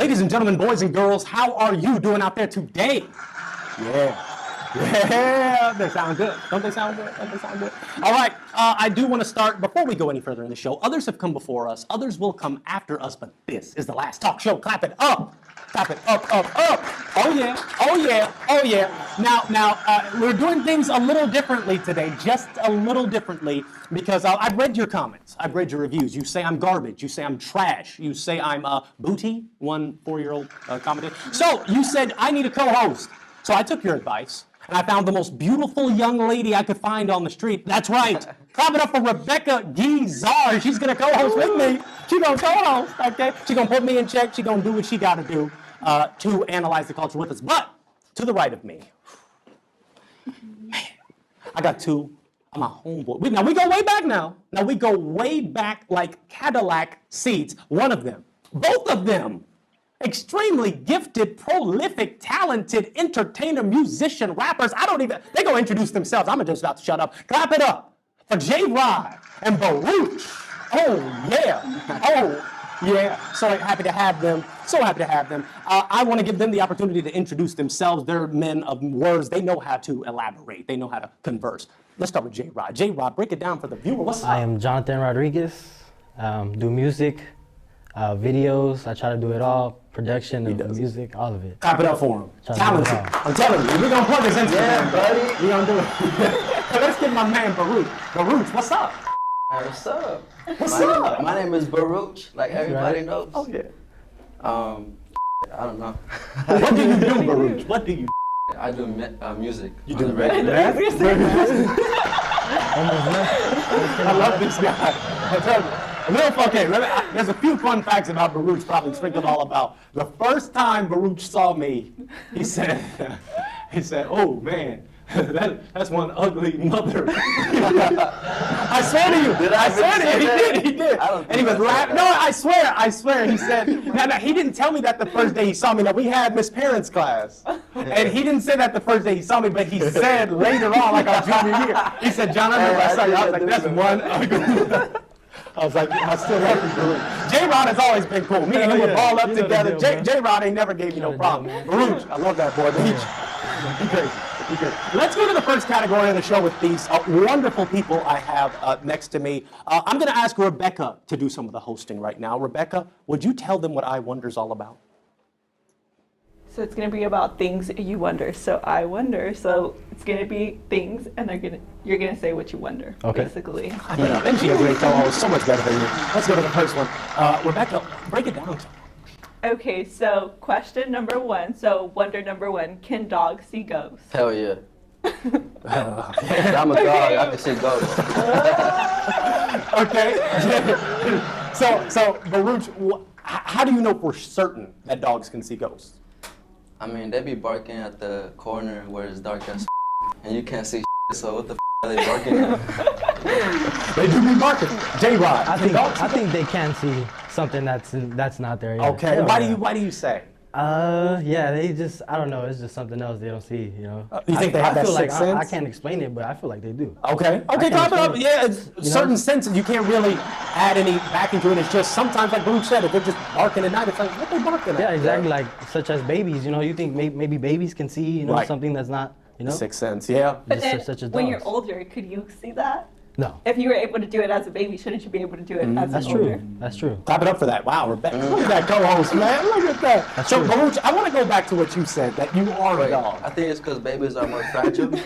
Ladies and gentlemen, boys and girls, how are you doing out there today? Yeah, they sound good. Don't they sound good? Don't they sound good? All right, I do want to start, before we go any further in the show, others have come before us, others will come after us, but this is the last talk show. Clap it up. Clap it up, up, up. Oh yeah, oh yeah, oh yeah. Now, we're doing things a little differently today, just a little differently, because I've read your comments. I've read your reviews. You say I'm garbage. You say I'm trash. You say I'm booty, one 4-year-old commented. So you said I need a co-host. So I took your advice, and I found the most beautiful young lady I could find on the street. That's right. Clap it up for Rebeca Gizar. She's going to co-host with me. She's going to co-host, okay? She's going to put me in check. She's going to do what she got to do to analyze the culture with us. But to the right of me, man, I got two of my homeboy. Now, we go way back now. Now, we go way back like Cadillac seats. One of them, both of them, extremely gifted, prolific, talented entertainer, musician, rappers. They gonna introduce themselves. I'm just about to shut up. Clap it up for JRod and Baruch. Oh, yeah. Oh, yeah. So happy to have them. So happy to have them. I want to give them the opportunity to introduce themselves. They're men of words. They know how to elaborate. They know how to converse. Let's start with JRod. JRod, break it down for the viewer. What's up? I am Jonathan Rodriguez. Do music, videos. I try to do it all. Production of music, all of it. Clap it up for him. Talented. I'm telling you, we're going to plug his Instagram. Yeah, buddy. We're going to do it. Let's get my man Baruch. Baruch, what's up? What's up? What's up? My name is Baruch, like everybody knows. Oh, yeah. I don't know. What do you do, Baruch? What do you do? I do music. You do regular. I love this guy. I tell you. Okay, there's a few fun facts about Baruch, probably sprinkled all about. The first time Baruch saw me, he said, oh man, that's one ugly mother. I swear to you, he did. And he was laughing. No, I swear, he said, now, he didn't tell me that the first day he saw me. Now, we had Miss Parents class, and he didn't say that the first day he saw me, but he said later on, like our junior year, he said, John, I remember I saw you. I was like, that's one ugly mother. I was like, I still love you, Baruch. JRod has always been cool. Me and him would ball up together. JRod ain't never gave me no problem. Baruch, I love that boy. Be crazy. Let's go to the first category of the show with these wonderful people I have next to me. I'm going to ask Rebeca to do some of the hosting right now. Rebeca, would you tell them what I Wonder's all about? So it's going to be about things you wonder. So I wonder. So it's going to be things, and you're going to say what you wonder, basically. And she has great co-host, so much better than you. Let's go to the first one. Rebeca, break it down. Okay, so question number one. So wonder number one, can dogs see ghosts? Hell yeah. I'm a dog, I can see ghosts. Okay. So Baruch, how do you know for certain that dogs can see ghosts? I mean, they be barking at the corner where it's dark as and you can't see so what the are they barking at? They do be barking. JRod, I think they can see something that's not there yet. Okay. Yeah. Why do you say? Yeah, they just, I don't know, it's just something else they don't see, you know. You think they have that sixth sense? I sense? can't explain it, but I feel like they do. Okay, clap it up. Yeah, it's certain senses you can't really add any back into it. It's just sometimes, like Baruch said, if they're just barking at night, it's like, what they barking at? Yeah, exactly, like such as babies, you know, you think maybe babies can see, you know, something that's not, you know. Sixth sense, yeah. But then, such as when dogs. you're older, could you see that? No. If you were able to do it as a baby, shouldn't you be able to do it as an older? That's true. Clap it up for that. Wow, Rebecca. Look at that co-host, man. Look at that. So, Baruch, I want to go back to what you said, that you are a dog. I think it's because babies are more fragile.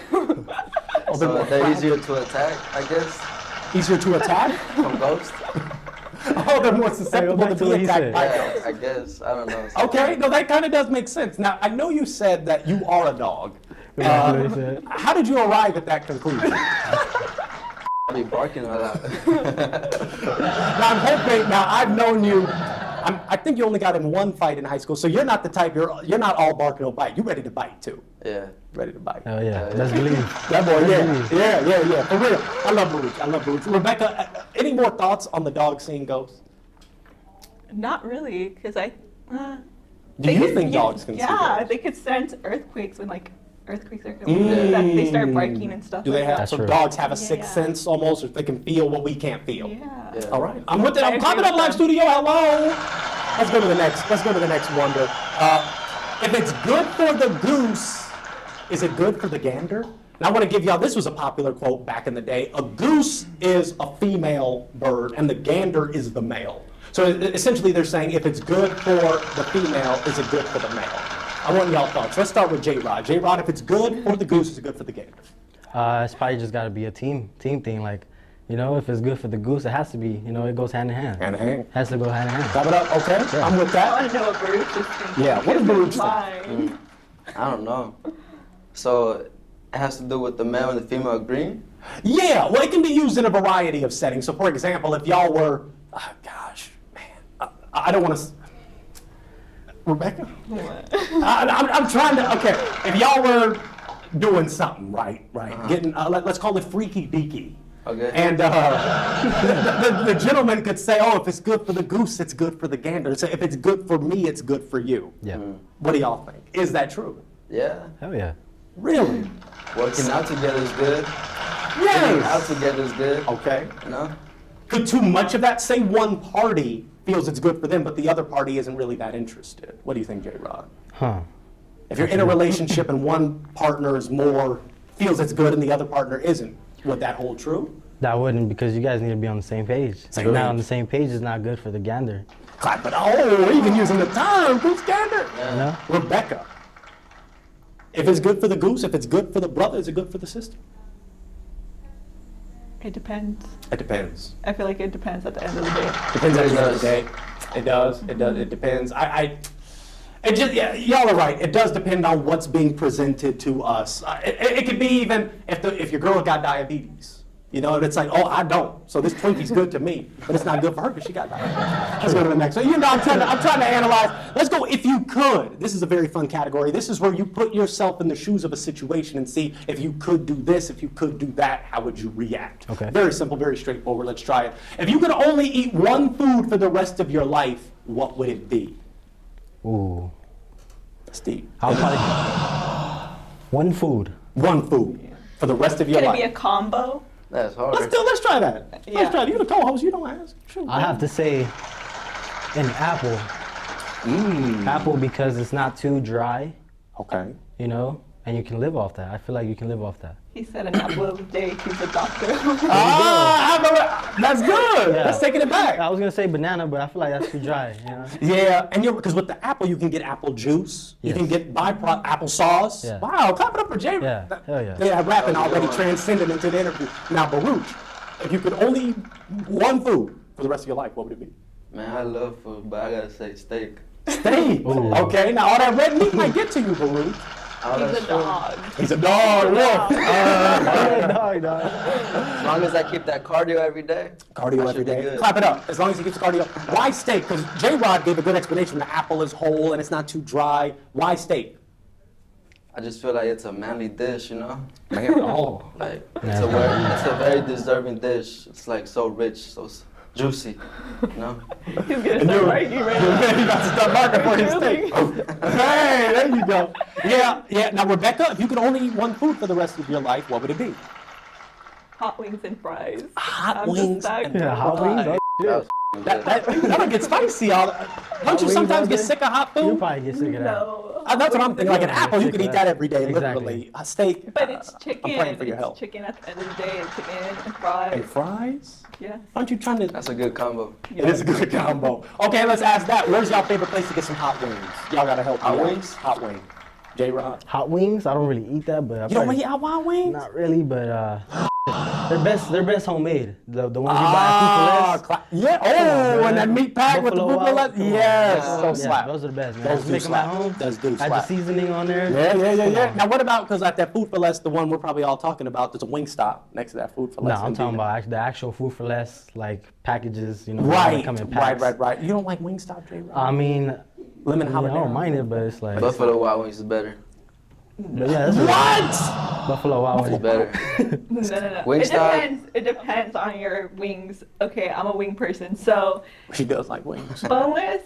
So they're easier to attack, I guess. Easier to attack? From ghosts. Oh, they're more susceptible to be attacked by ghosts. I guess. I don't know. Okay, no, that kind of does make sense. Now, I know you said that you are a dog. How did you arrive at that conclusion? I be barking a lot. Now, I'm hoping, I've known you, I think you only got in one fight in high school, so you're not the type, you're not all bark no bite. You're ready to bite too. Yeah. Ready to bite. Oh yeah, let's believe. That boy, yeah, for real. I love Baruch. Rebecca, any more thoughts on the dog seeing ghosts? Not really, because Do you think dogs can see ghosts? Yeah, they could sense earthquakes when earthquakes are coming. That they start barking and stuff. Do they have? So true. dogs have a sixth sense almost, or they can feel what we can't feel. Yeah. All right. I'm with it. I'm clapping up live studio. Hello. Let's go to the next. Let's go to the next wonder. If it's good for the goose, is it good for the gander? And I want to give y'all, this was a popular quote back in the day. A goose is a female bird and the gander is the male. So essentially they're saying if it's good for the female, is it good for the male? I want y'all thoughts. Let's start with JRod. JRod, if it's good for the goose, is it good for the gander? It's probably just got to be a team thing. Like, you know, if it's good for the goose, it has to be. You know, it goes hand in hand. Hand in hand. Has to go hand in hand. Clap it up, okay? Yeah. I'm with I that. want to know what Baruch is thinking. Yeah, what is Baruch Mine. I don't know. So it has to do with the male and the female agreeing? Yeah, well, it can be used in a variety of settings. So, for example, if y'all were, oh, gosh, man, I don't want to. Rebecca? What? I'm trying to, okay, if y'all were doing something, right, getting, let's call it freaky deaky. Okay. And the gentleman could say, oh, if it's good for the goose, it's good for the gander. So if it's good for me, it's good for you. Yeah. What do y'all think? Is that true? Yeah. Hell yeah. Really? Working out together is good. Working out Yes. together is good. Okay. You know? Could too much of that, say one party feels it's good for them, but the other party isn't really that interested. What do you think, JRod? Huh. If you're in a relationship and one partner is more, feels it's good and the other partner isn't, would that hold true? That wouldn't, because you guys need to be on the same page. Same If not page. on the same page is not good for the gander. Clap it. Oh, even using the term, goose gander. You know? Rebecca. If it's good for the goose, if it's good for the brother, is it good for the sister? It depends. It depends. I feel like it depends at the end of the day. Depends at the end of does. the day. It does. It does. It depends. It just, yeah, y'all are right. It does depend on what's being presented to us. It could be even if your girl got diabetes. You know, and it's like, oh, I don't. So this Twinkie's good to me, but it's not good for her because she got diabetes. Let's go to the next one. You know, I'm trying to analyze. Let's go. If you could, this is a very fun category. This is where you put yourself in the shoes of a situation and see if you could do this, if you could do that, how would you react? Okay. Very simple, very straightforward. Let's try it. If you could only eat one food for the rest of your life, what would it be? Ooh. Steve. I'll probably one food. One food for the rest of your Could it life. be a combo? That's hard. Let's try that. Yeah. Let's try it. You're the co-host. You don't ask. Shoot. I have to say an apple. Apple, because it's not too dry, Okay. you know, and you can live off that. I feel like you can live off that. He said an apple a day. He's a doctor. That's good. Yeah. Let's taking it back. I was gonna say banana, but I feel like that's too dry, you know? Yeah, and because with the apple you can get apple juice. You Yes. can get apple sauce. Yeah. Wow, clap it up for Jay. Yeah, hell yeah. Yeah, rapping already transcended into the interview. Now, Baruch, if you could only eat one food for the rest of your life, what would it be? Man, I love food, but I gotta say steak. Steak. Ooh. Okay, now all that red meat might get to you, Baruch. Oh, He's that's a true. dog. He's a dog. Look. Dog. As long as I keep that cardio every day. Cardio I every should be day. good. Clap it up. As long as he keeps cardio. Why steak? Because JRod gave a good explanation. The apple is whole and it's not too dry. Why steak? I just feel like it's a manly dish, you know? Man, oh. Like, Yeah. it's a very deserving dish. It's like so rich, so juicy, you know? He's gonna start writing right now. You got to start marking for his Really? steak. Hey, there you go. Yeah. Now, Rebecca, if you could only eat one food for the rest of your life, what would it be? Hot wings and fries. Hot I'm wings just that and good. Yeah, hot wings. That was That'll get spicy. Don't you wings sometimes all get day? sick of hot You'll food? probably get sick of that. No. That's what I'm thinking. Like an apple, you sick could of eat that. that every day, Exactly. literally. A steak. But it's chicken. I'm praying for your It's health. chicken at the end of the day. It's chicken and fries. And fries? Yeah. Aren't you trying to? That's a good combo. It is a good combo. Okay, let's ask that. Where's y'all favorite place to get some hot wings? Y'all gotta help me Hot out. wings? Hot wing. JRod. Hot wings, I don't really eat that, but I You don't probably- eat hot wings? Not really, but they're best homemade. The ones you buy at Food for Less. Yeah. Oh, man. and that meat pack with the Buffalo Food for Wild. Less. Yes. Yeah, So yeah, slap. those are the best, man. Those Just do make them slap. at home. Those do Add the slap. seasoning on there. Yeah. Now, what about, because at that Food for Less, the one we're probably all talking about, there's a wing stop next to that Food for No, Less. I'm talking about the actual Food for Less, like packages, you know, Right, that come in packs. right. You don't like Wingstop, JRod? I mean, Lemon yeah, I habanero. don't mind it, but it's like, Buffalo Wild Wings is better. but yeah, that's What? Buffalo Wild It's Wings. better. No. It Wingstop. depends. It depends on your wings. Okay, I'm a wing person, so She does like wings. boneless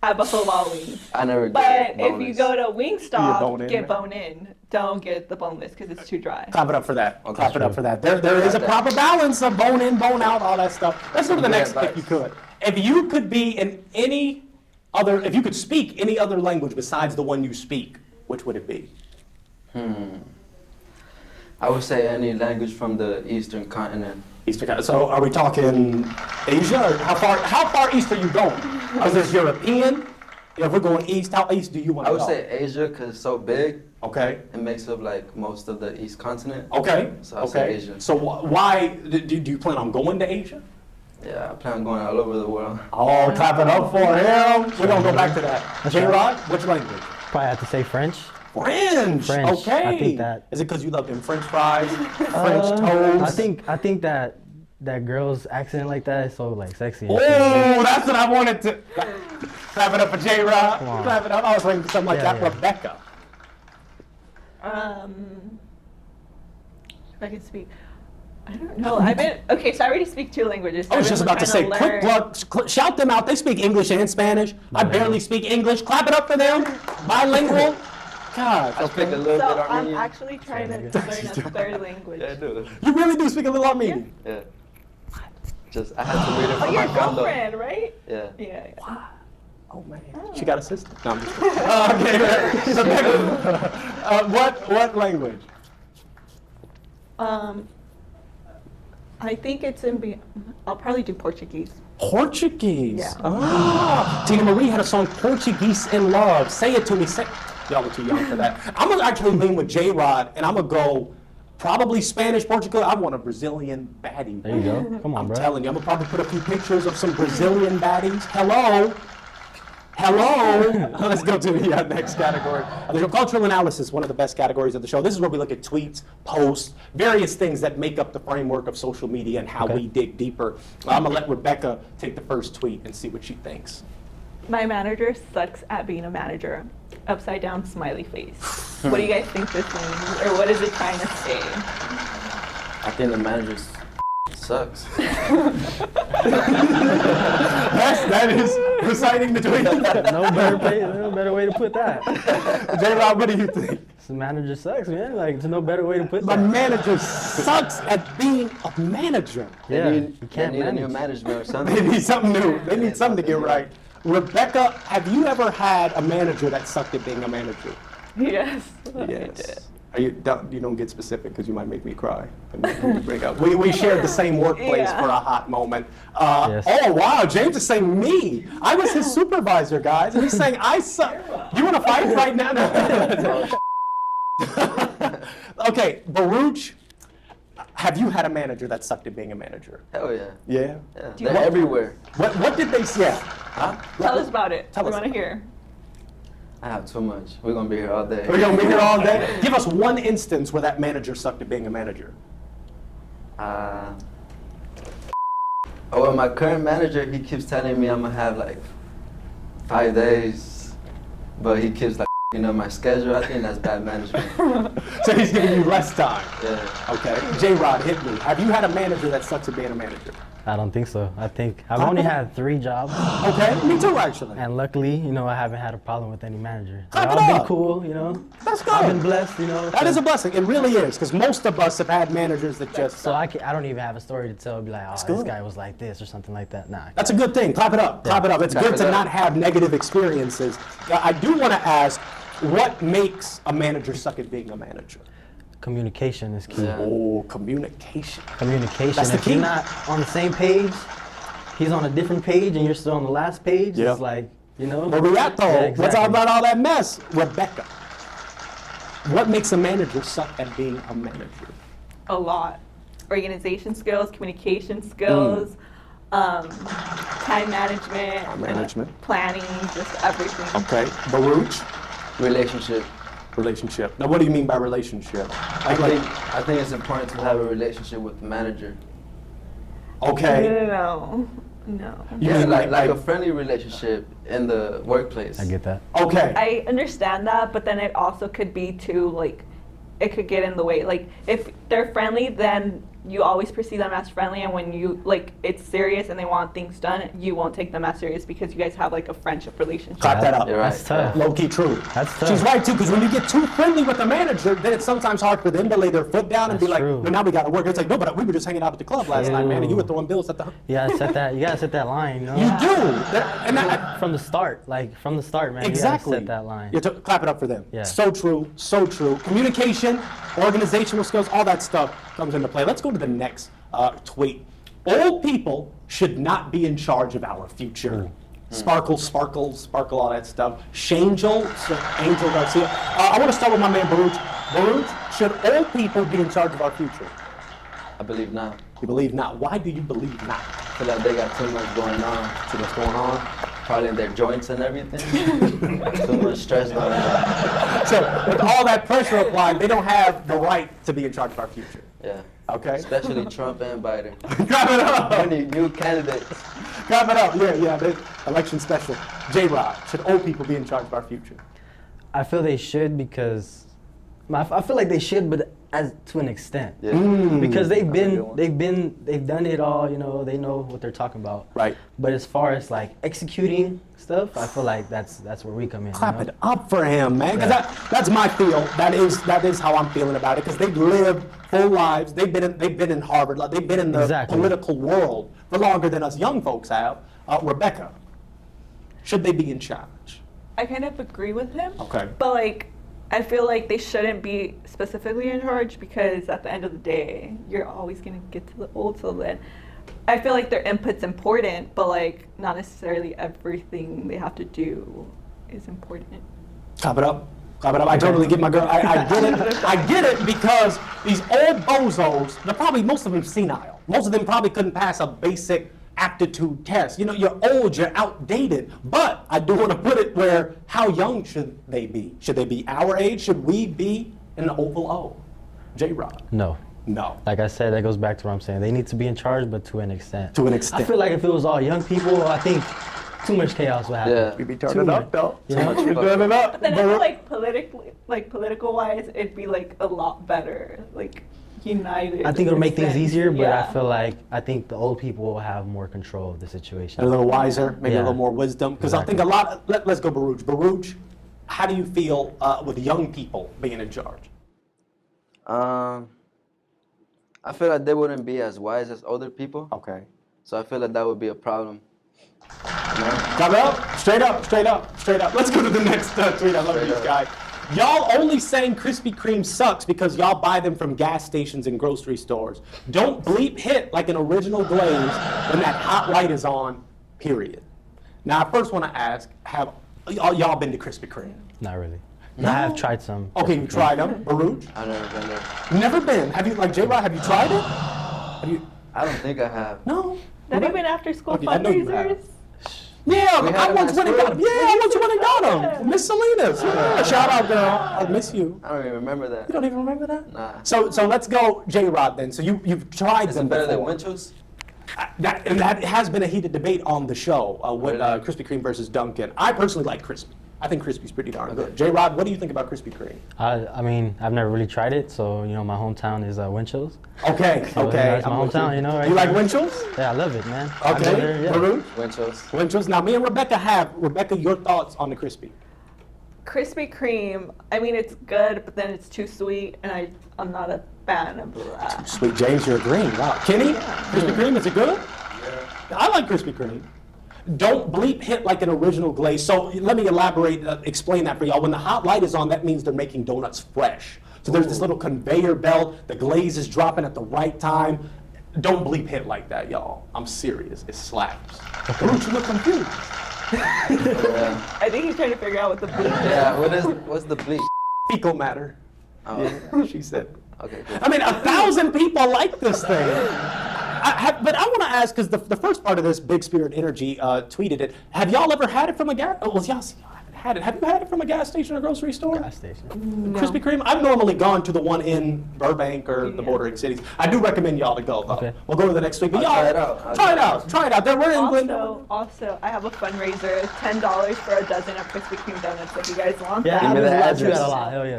at Buffalo Wild Wings. I never But get if you boneless. go to bone Wingstop, in, get man. bone in. Don't get the boneless because it's too dry. Clap it up for that. Okay, Clap it up true. for that. There is a proper balance of bone in, bone out, all that stuff. Let's go to the Good next advice. if you could. If you could be in any if you could speak any other language besides the one you speak, which would it be? I would say any language from the Eastern continent. Eastern continent. So are we talking Asia? Or how far east are you going? Is this European? If we're going east, how east do you want I to would go? say Asia because it's so big. Okay. It makes up like most of the East continent. Okay. So I'll say Asia. So why do you plan on going to Asia? Yeah, I plan on going all over the world. Oh, clap it up for him. We're gonna go back to that. JRod, which language? Probably have to say French. French. French. Okay. I think that. Is it because you love them French fries, French toast? I think that girl's accent like that is so like sexy. Oh, that's what I wanted to. Clap it up for JRod. Come on. Clap it up. I was waiting for something like Yeah, that. yeah. Rebecca. If I can speak, I don't know. Okay, so I already speak 2 languages. So I was just about to say, trying quick plug, shout them out. They speak English and Spanish. I barely speak English. Clap it up for them. Bilingual. God. I speak a little So bit I'm Armenian. actually trying to learn a 3rd language. Yeah, I do. You really do speak a little Armenian? Yeah. Just, I had to read it Oh, from your my phone though. girlfriend, right? Yeah. Yeah. Oh man, she got a sister. No, I'm just kidding. Okay, Rebecca. What language? I think it's I'll probably do Portuguese. Portuguese. Yeah. Ah, Tina Marie had a song "Portuguese in Love." Say it to me. Y'all are too young for that. I'm gonna actually lean with JRod, and I'm gonna go probably Spanish, Portugal. I want a Brazilian baddie. There you go. Come on, I'm bro. telling you, I'm gonna probably put a few pictures of some Brazilian baddies. Hello. Let's go to the next category. The show, cultural analysis, one of the best categories of the show. This is where we look at tweets, posts, various things that make up the framework of social media and how we dig deeper. I'm gonna let Rebecca take the first tweet and see what she thinks. My manager sucks at being a manager. Upside down smiley face. What do you guys think this means? Or what is it trying to say? I think the manager sucks. That is reciting the tweet. No better way to put that. JRod, what do you think? The manager sucks, man. Like, there's no better way to put My that. manager sucks at being a manager. Yeah, They you need can't a new manage. management or They something. need something new. They need something to get right. Rebecca, have you ever had a manager that sucked at being a manager? Yes. Yes. You don't get specific because you might make me cry. We shared the same workplace Yeah. for a hot moment. Yes. Oh wow, James is saying me. I was his supervisor, guys, and he's saying I suck. You want to fight right now? No. Okay, Baruch, have you had a manager that sucked at being a manager? Hell yeah. Yeah. Yeah. you They're want- everywhere. What did they say? Huh? Tell us about it. Tell we us. want to hear. I have too much. We're gonna be here all day. We're gonna be here all day. Give us one instance where that manager sucked at being a manager. Well, my current manager, he keeps telling me I'm gonna have like 5 days, but he keeps like my schedule. I think that's bad management. So he's giving you less time. Yeah. Okay. JRod, hit me. Have you had a manager that sucks at being a manager? I don't think so. I think I've only had 3 jobs, Okay, me too actually. and luckily, I haven't had a problem with any manager. Clap They've it all up. been cool, That's good. I've been blessed, That is a blessing. It really is, because most of us have had managers that just. So I don't even have a story to tell. Be like, oh, good. this guy was like this or something like that. Nah. That's a good thing. Clap it up. Clap it up. It's Clap good it to up. not have negative experiences. I do want to ask, what makes a manager suck at being a manager? Communication is key. Yeah. Oh, communication. Communication. That's the If you're key. not on the same page, he's on a different page, and you're still on the last page. Yeah. It's like, Where we at though? Yeah, Let's talk exactly. about all that mess. Rebecca, what makes a manager suck at being a manager? A lot. Organization skills, communication skills, time management, Time management. planning, just everything. Okay, Baruch, Relationship. relationship. Now, what do you mean by relationship? I think it's important to have a relationship with the manager. Okay. No. You Yeah, mean like a friendly relationship in the workplace. I get that. Okay. I understand that, but then it also could be too, like, it could get in the way. Like, if they're friendly, then you always perceive them as friendly, and when you like it's serious and they want things done, you won't take them as serious because you guys have like a friendship relationship. Clap that up. You're right. That's tough. Low key true. That's tough. She's right too, because when you get too friendly with the manager, then it's sometimes hard for them to lay their foot down and be That's like, true. no, now we got to work. It's like, no, but we were just hanging out at the club last night, man, and you were throwing bills at the. You gotta set that. You gotta set that line. You know. You do. And that, From the start, man. exactly. You gotta set that line. Clap it up for them. Yeah. So true. So true. Communication, organizational skills, all that stuff comes into play. Let's go to the next tweet. Old people should not be in charge of our future. Sparkle, all that stuff. Angel Garcia. I want to start with my man Baruch. Baruch, should old people be in charge of our future? I believe not. You believe not. Why do you believe not? I feel like they got too much going on. See what's going on? Probably in their joints and everything. Too much stress going on. So with all that pressure applied, they don't have the right to be in charge of our future. Yeah. Okay? Especially Trump and Biden. Clap it up. Many new candidates. Clap it up. Yeah. The election special. JRod, should old people be in charge of our future? I feel they should because I feel like they should, but as to an extent. Yeah. Because they've That's a good one. done it all. You know, they know what they're talking about. Right. But as far as like executing stuff, I feel like that's where we come in. Clap you know? it up for him, man. Because that's my feel. That is how I'm feeling about it. Because they've lived full lives. They've been in Harvard. Like, they've been in the Exactly. political world for longer than us young folks have. Rebecca, should they be in charge? I kind of agree with him. Okay. But like, I feel like they shouldn't be specifically in charge because at the end of the day, you're always gonna get to the old. So then, I feel like their input's important, but like not necessarily everything they have to do is important. Clap it up. Clap it up. I totally get my girl. I get it. I get it because these old bozos, they're probably, most of them senile. Most of them probably couldn't pass a basic aptitude test. You know, you're old, you're outdated. But I do want to put it where, how young should they be? Should they be our age? Should we be in the Oval O? JRod. No. No. Like I said, that goes back to what I'm saying. They need to be in charge, but to an extent. To an extent. I feel like if it was all young people, I think too much chaos would happen. Yeah. We be Too turning much. up though. You know? We turning up. But then I feel like political wise, it'd be like a lot better, like united. I think it'll make things sense. easier, but Yeah. I feel like the old people will have more control of the situation. A little wiser, maybe a Yeah. little more wisdom. Because I think a lot, let's go Baruch. Baruch, how do you feel with young people being in charge? I feel like they wouldn't be as wise as older people. Okay. So I feel like that would be a problem. Clap it up, straight up, straight up, straight up. Let's go to the next tweet. I love Straight these up. guys. Y'all only saying Krispy Kreme sucks because y'all buy them from gas stations and grocery stores. Don't bleep hit like an original glaze when that hot light is on, period. Now, I first want to ask, have y'all been to Krispy Kreme? Not really. No? I have tried some. Okay, you tried them. Baruch? I've never been there. Never been. Have you, like JRod, have you tried it? Have you? I don't think I have. No. Not even after school Okay, I know you have. fundraisers. Yeah, We but had I them once at went and school. got them. Yeah, I once went and got them. Miss Salinas. Yeah, shout out, girl. I miss you. I don't even remember that. You don't even remember that? Nah. So let's go JRod then. So you've tried Is them it better than before. Winchell's? That has been a heated debate on the show with Really? Krispy Kreme versus Dunkin'. I personally like Krispy. I think Krispy's pretty darn good. JRod, what do you think about Krispy Kreme? I mean, I've never really tried it, so you know, my hometown is Winchell's. Okay, So, okay. that's my I'm with hometown, you know, right You like there. Winchell's? Yeah, I love it, man. I go Okay, there, yeah. Baruch? Winchell's. Winchell's. Now, me and Rebecca have. Rebecca, your thoughts on the Krispy? Krispy Kreme, I mean, it's good, but then it's too sweet, and I'm not a fan of that. Sweet James, you're agreeing. Wow. Kenny, Krispy Kreme, is it good? Yeah. I like Krispy Kreme. Don't bleep hit like an original glaze. So let me elaborate, explain that for y'all. When the hot light is on, that means they're making donuts fresh. So there's this little conveyor belt. The glaze is dropping at the right time. Don't bleep hit like that, y'all. I'm serious. It slaps. Baruch, you look confused. Yeah. I think he's trying to figure out what the bleep is. Yeah. What's the bleep? Fecal matter. Oh. Yeah, she said. Okay. Cool. I mean, 1,000 people like this thing. But I want to ask, because the first part of this, Big Spirit Energy tweeted it. Have y'all ever had it from a gas? Oh, well, y'all haven't had it. Have you had it from a gas station or grocery store? Gas station. No. Krispy Kreme? I've normally gone to the one in Burbank or the bordering cities. I do recommend y'all to go, though. Okay. We'll go to the next week. But I'll y'all, try it out. Try it out. Try it out. We're in England. Also, I have a fundraiser, $10 for a dozen of Krispy Kreme donuts if you guys want Yeah, that. Give me the I address. got a lot. Hell yeah.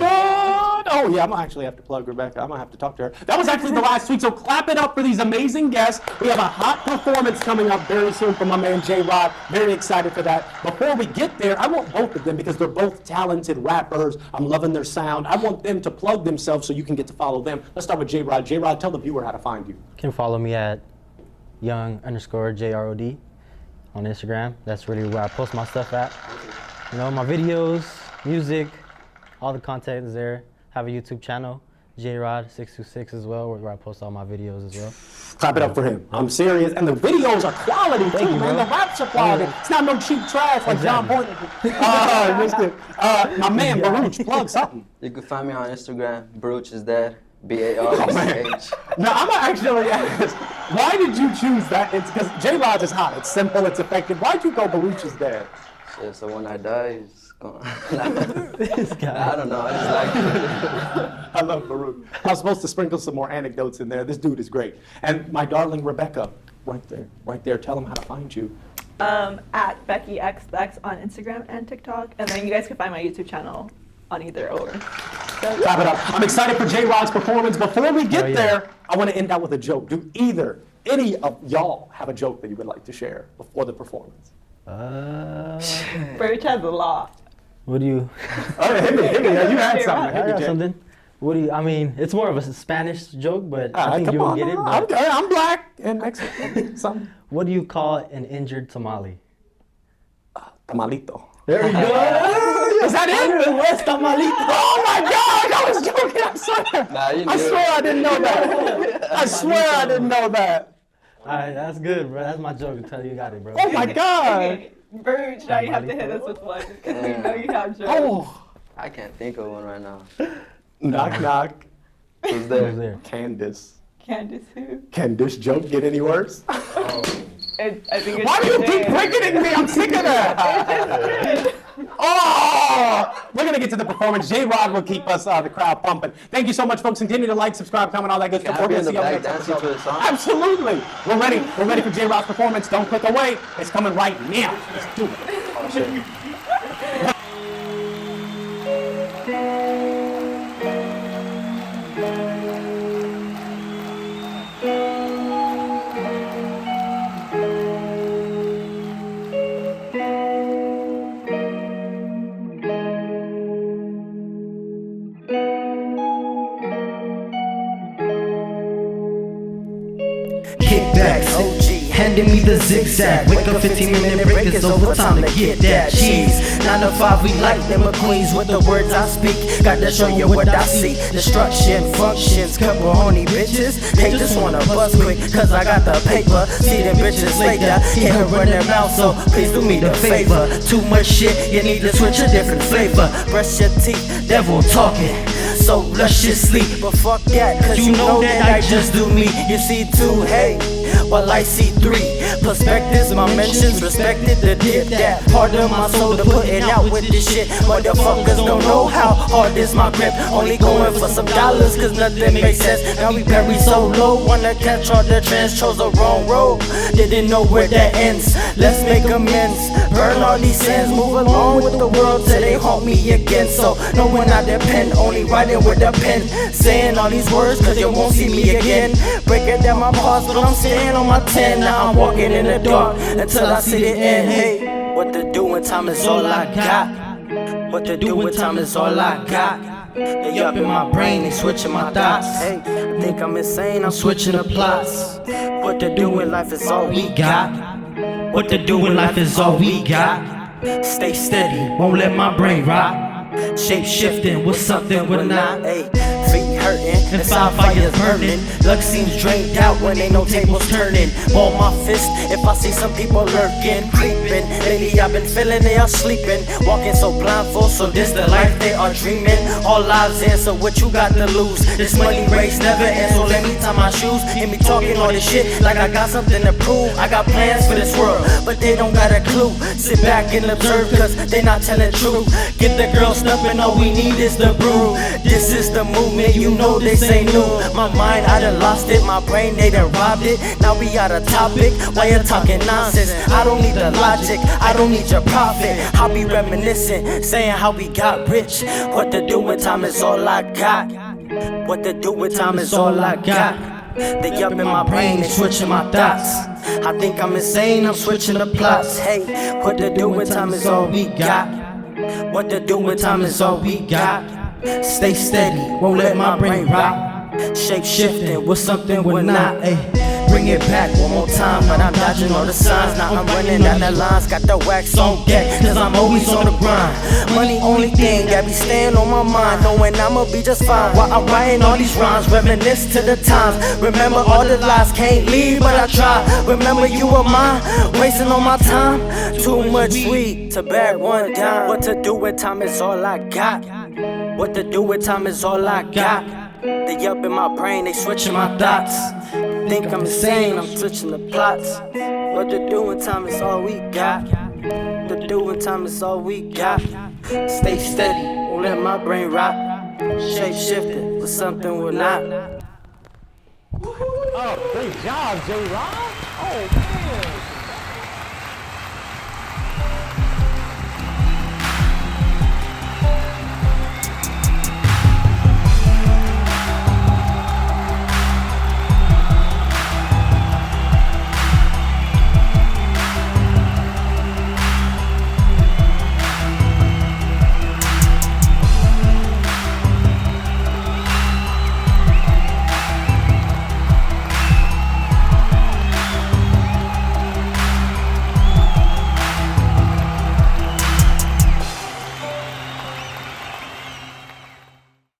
Oh, yeah, I'm going to actually have to plug Rebecca. I'm going to have to talk to her. That was actually the last week, so clap it up for these amazing guests. We have a hot performance coming up very soon from my man JRod. Very excited for that. Before we get there, I want both of them because they're both talented rappers. I'm loving their sound. I want them to plug themselves so you can get to follow them. Let's start with JRod. JRod, tell the viewer how to find you. You can follow me at young_JRod on Instagram. That's really where I post my stuff at. You know, my videos, music, all the content is there. Have a YouTube channel, JRod626 as well, where I post all my videos as well. Clap it up for him. I'm serious. And the videos are quality too, man. bro. The raps are quality. It's not no cheap trash like John Point. My man, Baruch, plug something. You can find me on Instagram. Baruch is there. B-A-R-U-C-H. Now, I'm gonna actually ask, why did you choose that? It's because JRod is hot. It's simple. It's effective. Why'd you go Baruch is there? Shit, so when I die, it's gonna... This guy. I don't know. I just like it. I love Baruch. I was supposed to sprinkle some more anecdotes in there. This dude is great. And my darling Rebecca, right there. Tell them how to find you. At BeckyXX on Instagram and TikTok, and then you guys can find my YouTube channel on either or. So, Clap it up. I'm excited for JRod's performance. Before we get there, I want to end out with a joke. Do any of y'all have a joke that you would like to share before the performance? Birch has a lot. What do you? Oh, hit me. You had something. I got something. What do you? I mean, it's more of a Spanish joke, but I think come you will on. get it. But I'm black and Mexican. Something. what do you call an injured tamale? Tamalito. There we go. Is that it? What's tamalito? Oh my God! I was joking. I swear. Nah, you I knew swear it. I didn't know that. I swear I didn't know that. All right, that's good, bro. That's my joke. Until you got it, bro. Oh my God. Okay, Birch, now you have to hit us with one because we know you have jokes. Oh. I can't think of one right now. Knock knock. Who's Who's there? there? Candace. Candace who? Can this joke get any worse? I think it's Why do you keep bricketing me? I'm sick of that. Oh! We're going to get to the performance. JRod will keep us, the crowd pumping. Thank you so much, folks. Continue to like, subscribe, comment, all that good stuff. Can I be in the see you on back next dancing episode. to a song? Absolutely. We're ready. We're ready for JRod's performance. Don't click away. It's coming right now. Let's do it. Oh, shit. Kickbacks, OG, handing me the zigzag. Wake up 15-minute break, it's overtime to get that cheese. 9 to 5, we like them queens with the words I speak. Got to show you what I see. Destruction functions, couple horny bitches. They just wanna bust quick, cause I got the paper. See them bitches later, hear her run their mouth, so please do me the favor. Too much shit, you need to switch a different flavor. Brush your teeth, devil talking. So lusciously, but fuck that, cause you know that I just do me. You see 2, hey, while I see 3. Perspectives, my mentions, respected the dip that part of my soul to put it out with this shit. Motherfuckers don't know how hard is my grip. Only going for some dollars, cause nothing makes sense. Now we bury so low, wanna catch all the trends, chose the wrong road. Didn't know where that ends. Let's make amends, burn all these sins, move along with the world till they haunt me again. So knowing I depend, only writing with a pen, saying all these words cause you won't see me again. Breaking down my parts, but I'm staying on my 10. Now I'm walking in the dark until I see the end. Hey, what to do when time is all I got? What to do when time is all I got? They up in my brain, they switching my thoughts. Hey, I think I'm insane, I'm switching the plots. What to do in life is all we got. What to do in life is all we got. Stay steady, won't let my brain rot. Shape shifting with something we're not. Ay, feet hurting, inside fire's burning. Luck seems drained out when ain't no tables turning. Ball my fist if I see some people lurking, creeping. Lately I've been feeling they are sleeping, walking so blindfold, so this the life they are dreaming. All lives in, so what you got to lose? This money race never ends, so let me tie my shoes. Hear me talking all this shit like I got something to prove. I got plans for this world, but they don't got a clue. Sit back and observe, cause they not telling truth. Get the girls stumping, all we need is the brew. This is the movement, you know no, this ain't new. My mind, I done lost it. My brain, they done robbed it. Now we out of topic. Why you talking nonsense? I don't need the logic. I don't need your profit. I'll be reminiscing, saying how we got rich. What to do with time is all I got. What to do with time is all I got. They up in my brain, they switching my thoughts. I think I'm insane, I'm switching the plots. Hey, what to do with time is all we got. What to do with time is all we got. Stay steady, won't let my brain rock. Shape shifting with something we're not. Ay. Bring it back one more time, but I'm dodging all the signs. Now I'm running down the lines, got the wax on deck, cause I'm always on the grind. Money only thing that be staying on my mind, knowing I'ma be just fine while I'm writing all these rhymes. Reminisce to the times, remember all the lies, can't leave but I try. Remember you were mine, wasting all my time. Too much weed to bag one dime. What to do with time is all I got. What to do with time is all I got. They up in my brain, they switching my thoughts. Think I'm insane, I'm switching the plots. What to do in time is all we got. What to do in time is all we got. Stay steady, won't let my brain rot. Shape shifting with something we're not. Oh, great job, JRod. Oh, man.